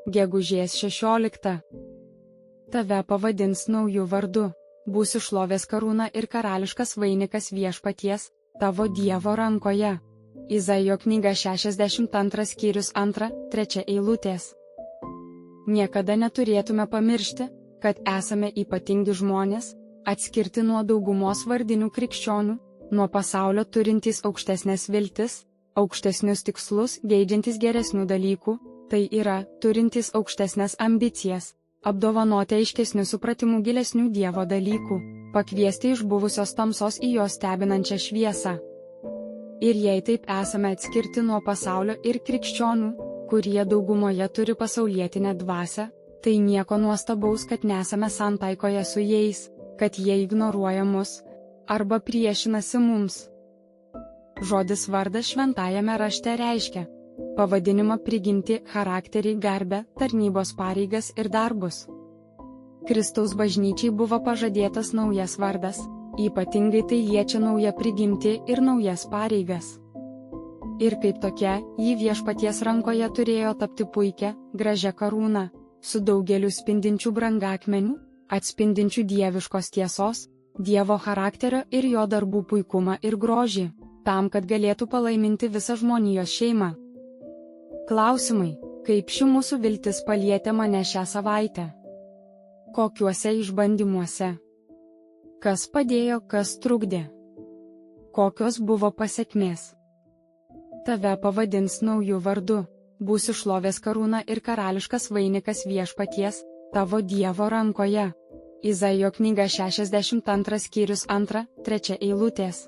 Gegužės 16. Tave pavadins naujų vardu, būsi šlovės karūna ir karališkas vainikas viešpaties, tavo Dievo rankoje. Izaijo knyga 62 skyrius 2-3 eilutės. Niekada neturėtume pamiršti, kad esame ypatingi žmonės, atskirti nuo daugumos vardinių krikščionių, nuo pasaulio turintys aukštesnės viltis, aukštesnius tikslus, geidžiantys geresnių dalykų, tai yra, turintys aukštesnės ambicijas, apdovanoti aiškesnių supratimų gilesnių Dievo dalykų, pakviesti iš buvusios tamsos į jo stebinančią šviesą. Ir jei taip esame atskirti nuo pasaulio ir krikščionių, kurie daugumoje turi pasaulietinę dvasią, tai nieko nuostabaus, kad nesame santaikoje su jais, kad jie ignoruoja mus arba priešinasi mums. Žodis vardas šventajame rašte reiškia pavadinimą, prigimtį, charakterį, garbę, tarnybos pareigas ir darbus. Kristaus bažnyčiai buvo pažadėtas naujas vardas, ypatingai tai liečia naują prigimtį ir naujas pareigas. Ir kaip tokia, ji viešpaties rankoje turėjo tapti puikia, gražia karūna, su daugeliu spindinčių brangakmenių, atspindinčių dieviškos tiesos, Dievo charakterio ir jo darbų puikumą ir grožį, tam, kad galėtų palaiminti visą žmonijos šeimą. Klausimai: kaip ši mūsų viltis palietė mane šią savaitę? Kokiuose išbandymuose? Kas padėjo, kas trukdė? Kokios buvo pasekmės? Tave pavadins naujų vardu, būsi šlovės karūna ir karališkas vainikas viešpaties, tavo Dievo rankoje. Izaijo knyga 62 skyrius 2-3 eilutės.